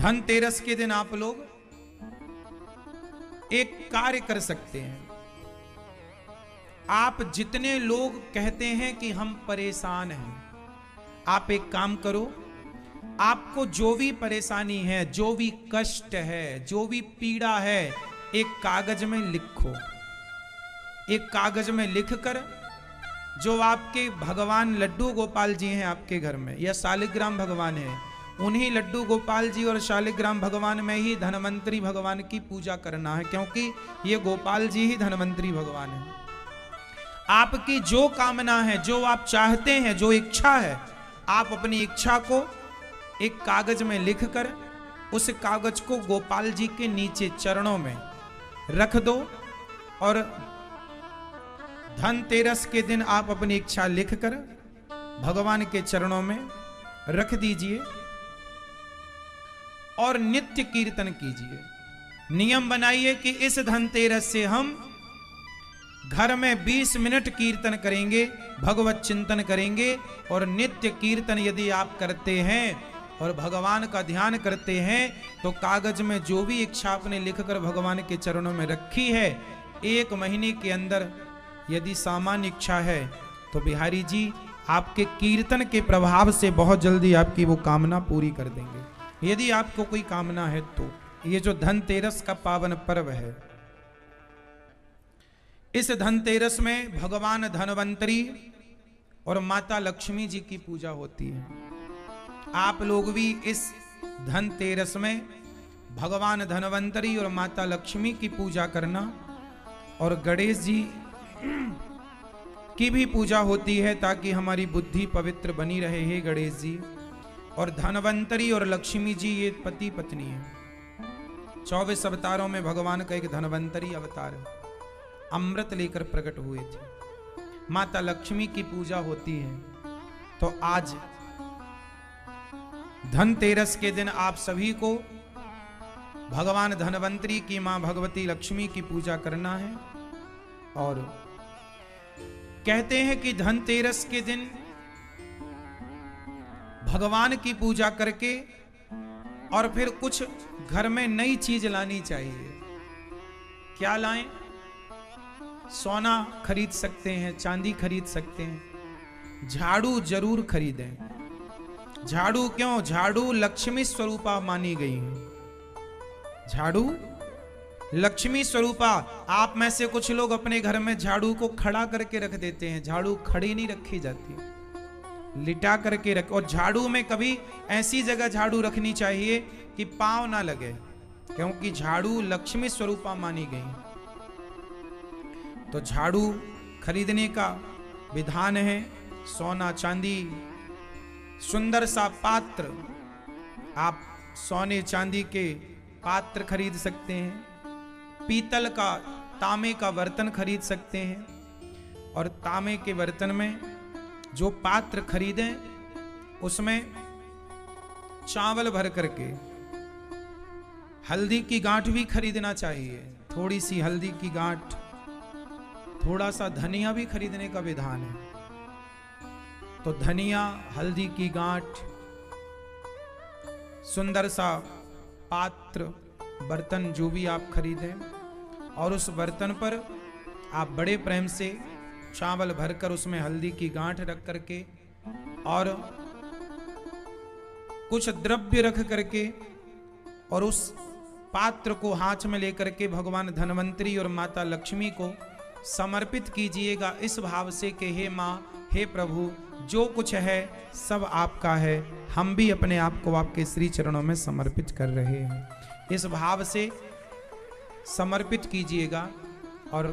धनतेरस के दिन आप लोग एक कार्य कर सकते हैं। आप जितने लोग कहते हैं कि हम परेशान हैं, आप एक काम करो, आपको जो भी परेशानी है, जो भी कष्ट है, जो भी पीड़ा है, एक कागज में लिखो। एक कागज में लिखकर जो आपके भगवान लड्डू गोपाल जी हैं आपके घर में, या शालिग्राम भगवान है, उन्हीं लड्डू गोपाल जी और शालिग्राम भगवान में ही धनवंतरी भगवान की पूजा करना है, क्योंकि ये गोपाल जी ही धनवंतरी भगवान है। आपकी जो कामना है, जो आप चाहते हैं, जो इच्छा है, आप अपनी इच्छा को एक कागज में लिखकर उस कागज को गोपाल जी के नीचे चरणों में रख दो और धनतेरस के दिन आप अपनी इच्छा लिखकर भगवान के चरणों में रख दीजिए और नित्य कीर्तन कीजिए। नियम बनाइए कि इस धनतेरस से हम घर में 20 मिनट कीर्तन करेंगे, भगवत चिंतन करेंगे। और नित्य कीर्तन यदि आप करते हैं और भगवान का ध्यान करते हैं तो कागज में जो भी इच्छा आपने लिखकर भगवान के चरणों में रखी है, 1 महीने के अंदर यदि सामान्य इच्छा है तो बिहारी जी आपके कीर्तन के प्रभाव से बहुत जल्दी आपकी वो कामना पूरी कर देंगे। यदि आपको कोई कामना है तो ये जो धनतेरस का पावन पर्व है, इस धनतेरस में भगवान धनवंतरी और माता लक्ष्मी जी की पूजा होती है। आप लोग भी इस धनतेरस में भगवान धनवंतरी और माता लक्ष्मी की पूजा करना, और गणेश जी की भी पूजा होती है ताकि हमारी बुद्धि पवित्र बनी रहे। हे गणेश जी और धनवंतरी और लक्ष्मी जी ये पति पत्नी है। 24 अवतारों में भगवान का एक धनवंतरी अवतार अमृत लेकर प्रकट हुए थे। माता लक्ष्मी की पूजा होती है। तो आज धनतेरस के दिन आप सभी को भगवान धनवंतरी की मां भगवती लक्ष्मी की पूजा करना है। और कहते हैं कि धनतेरस के दिन भगवान की पूजा करके और फिर कुछ घर में नई चीज लानी चाहिए। क्या लाएं? सोना खरीद सकते हैं, चांदी खरीद सकते हैं, झाड़ू जरूर खरीदें। झाड़ू क्यों? झाड़ू लक्ष्मी स्वरूपा मानी गई है। झाड़ू लक्ष्मी स्वरूपा। आप में से कुछ लोग अपने घर में झाड़ू को खड़ा करके रख देते हैं। झाड़ू खड़ी नहीं रखी जाती, लिटा करके रख। और झाड़ू में कभी ऐसी जगह झाड़ू रखनी चाहिए कि पांव ना लगे, क्योंकि झाड़ू लक्ष्मी स्वरूपा मानी गई। तो झाड़ू खरीदने का विधान है। सोना चांदी, सुंदर सा पात्र, आप सोने चांदी के पात्र खरीद सकते हैं। पीतल का, तांबे का बर्तन खरीद सकते हैं। और तांबे के बर्तन में जो पात्र खरीदें उसमें चावल भर करके, हल्दी की गांठ भी खरीदना चाहिए, थोड़ी सी हल्दी की गांठ, थोड़ा सा धनिया भी खरीदने का विधान है। तो धनिया, हल्दी की गांठ, सुंदर सा पात्र, बर्तन जो भी आप खरीदें, और उस बर्तन पर आप बड़े प्रेम से चावल भरकर उसमें हल्दी की गांठ रख करके और कुछ द्रव्य रख करके और उस पात्र को हाथ में लेकर के भगवान धनवंतरी और माता लक्ष्मी को समर्पित कीजिएगा, इस भाव से कि हे माँ, हे प्रभु, जो कुछ है सब आपका है, हम भी अपने आप को आपके श्री चरणों में समर्पित कर रहे हैं। इस भाव से समर्पित कीजिएगा। और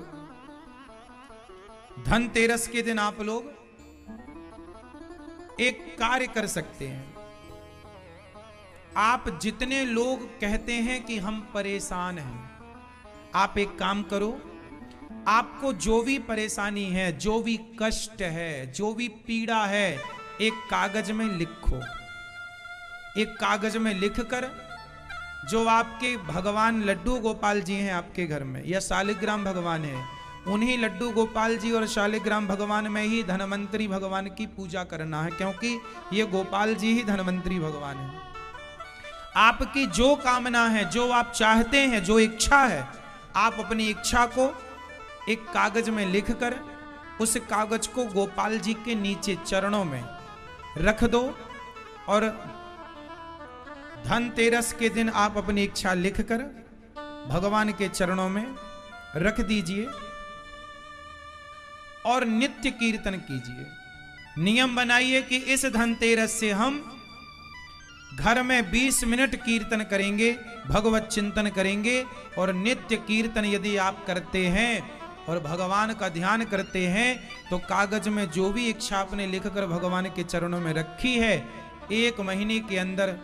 धनतेरस के दिन आप लोग एक कार्य कर सकते हैं। आप जितने लोग कहते हैं कि हम परेशान हैं, आप एक काम करो, आपको जो भी परेशानी है, जो भी कष्ट है, जो भी पीड़ा है, एक कागज में लिखो। एक कागज में लिखकर जो आपके भगवान लड्डू गोपाल जी हैं आपके घर में, या शालिग्राम भगवान है, उन्हीं लड्डू गोपाल जी और शालिग्राम भगवान में ही धनवंतरी भगवान की पूजा करना है, क्योंकि ये गोपाल जी ही धनवंतरी भगवान है। आपकी जो कामना है, जो आप चाहते हैं, जो इच्छा है, आप अपनी इच्छा को एक कागज में लिखकर उस कागज को गोपाल जी के नीचे चरणों में रख दो और धनतेरस के दिन आप अपनी इच्छा लिखकर भगवान के चरणों में रख दीजिए और नित्य कीर्तन कीजिए। नियम बनाइए कि इस धनतेरस से हम घर में 20 मिनट कीर्तन करेंगे, भगवत चिंतन करेंगे। और नित्य कीर्तन यदि आप करते हैं और भगवान का ध्यान करते हैं तो कागज में जो भी इच्छा आपने लिखकर भगवान के चरणों में रखी है, 1 महीने के अंदर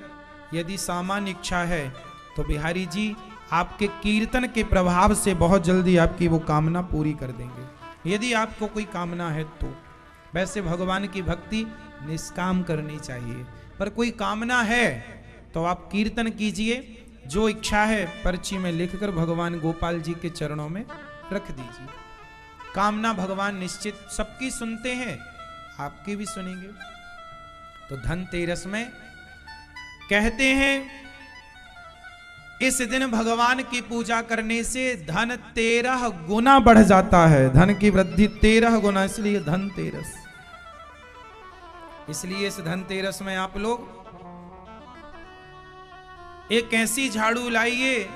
यदि सामान्य इच्छा है तो बिहारी जी आपके कीर्तन के प्रभाव से बहुत जल्दी आपकी वो कामना पूरी कर देंगे। यदि आपको कोई कामना है तो वैसे भगवान की भक्ति निष्काम करनी चाहिए, पर कोई कामना है तो आप कीर्तन कीजिए। जो इच्छा है पर्ची में लिखकर भगवान गोपाल जी के चरणों में रख दीजिए। कामना भगवान निश्चित सबकी सुनते हैं, आपकी भी सुनेंगे। तो धनतेरस में कहते हैं इस दिन भगवान की पूजा करने से धन 13 गुना बढ़ जाता है। धन की वृद्धि 13 गुना, इसलिए धनतेरस। इसलिए इस धनतेरस में आप लोग एक ऐसी झाड़ू लाइए,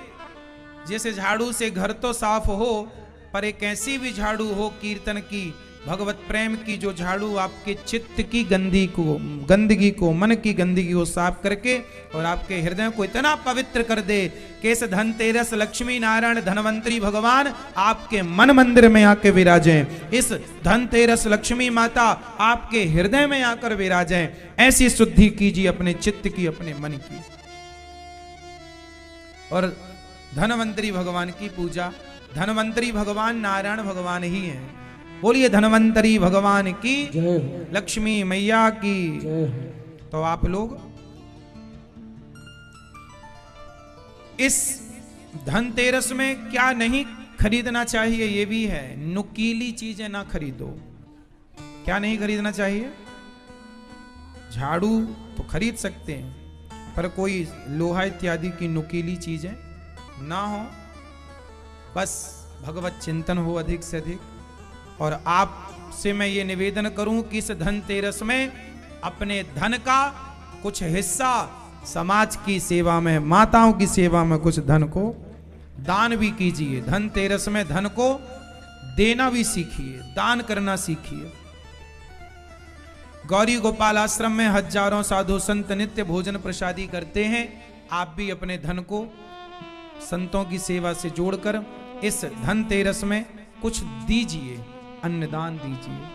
जैसे झाड़ू से घर तो साफ हो, पर एक ऐसी भी झाड़ू हो कीर्तन की, भगवत प्रेम की, जो झाड़ू आपके चित्त की गंदगी को, मन की गंदगी को साफ करके और आपके हृदय को इतना पवित्र कर दे कि इस धनतेरस लक्ष्मी नारायण धनवंतरी भगवान आपके मन मंदिर में आके विराजें। इस धनतेरस लक्ष्मी माता आपके हृदय में आकर विराजें। ऐसी शुद्धि कीजिए अपने चित्त की, अपने मन की। और धनवंतरी भगवान की पूजा, धनवंतरी भगवान नारायण भगवान ही हैं। बोलिए धनवंतरी भगवान की जय, लक्ष्मी मैया की जय। तो आप लोग इस धनतेरस में क्या नहीं खरीदना चाहिए, ये भी है। नुकीली चीजें ना खरीदो। क्या नहीं खरीदना चाहिए? झाड़ू तो खरीद सकते हैं, पर कोई लोहा इत्यादि की नुकीली चीजें ना हो। बस भगवत चिंतन हो अधिक से अधिक। और आपसे मैं ये निवेदन करूं कि इस धनतेरस में अपने धन का कुछ हिस्सा समाज की सेवा में, माताओं की सेवा में कुछ धन को दान भी कीजिए। धनतेरस में धन को देना भी सीखिए, दान करना सीखिए। गौरी गोपाल आश्रम में हजारों साधु संत नित्य भोजन प्रसादी करते हैं। आप भी अपने धन को संतों की सेवा से जोड़कर इस धनतेरस में कुछ दीजिए, अन्नदान दीजिए।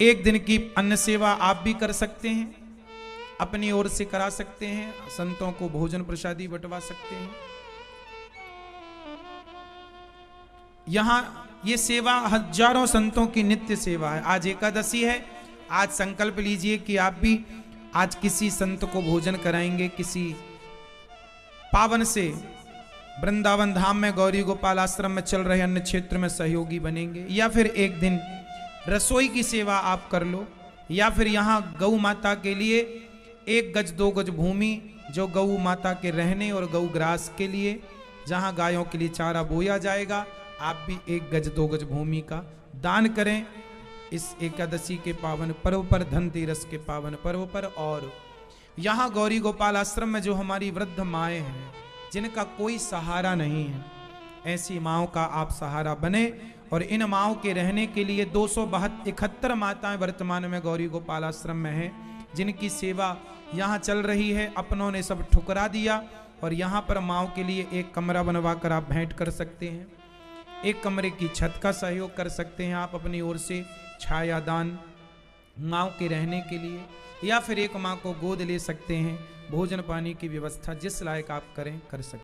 एक दिन की अन्न सेवा आप भी कर सकते हैं, अपनी ओर से करा सकते हैं, संतों को भोजन प्रसादी बंटवा सकते हैं। यहां ये सेवा हजारों संतों की नित्य सेवा है। आज एकादशी है, आज संकल्प लीजिए कि आप भी आज किसी संत को भोजन कराएंगे, किसी पावन से वृंदावन धाम में गौरी गोपाल आश्रम में चल रहे अन्य क्षेत्र में सहयोगी बनेंगे। या फिर एक दिन रसोई की सेवा आप कर लो, या फिर यहाँ गौ माता के लिए 1 गज 2 गज भूमि जो गौ माता के रहने और गौ ग्रास के लिए, जहाँ गायों के लिए चारा बोया जाएगा, आप भी 1 गज 2 गज भूमि का दान करें इस एकादशी के पावन पर्व पर, धनतेरस के पावन पर्व पर। और यहाँ गौरी गोपाल आश्रम में जो हमारी वृद्ध माएँ हैं, जिनका कोई सहारा नहीं है, ऐसी माओं का आप सहारा बने। और इन माओं के रहने के लिए 271 माताएं वर्तमान में गौरी गोपाल आश्रम में हैं, जिनकी सेवा यहाँ चल रही है। अपनों ने सब ठुकरा दिया और यहाँ पर माओं के लिए एक कमरा बनवा कर आप भेंट कर सकते हैं, एक कमरे की छत का सहयोग कर सकते हैं आप अपनी ओर से, छायादान माओं के रहने के लिए, या फिर एक माँ को गोद ले सकते हैं। भोजन पानी की व्यवस्था जिस लायक आप करें कर सकते हैं।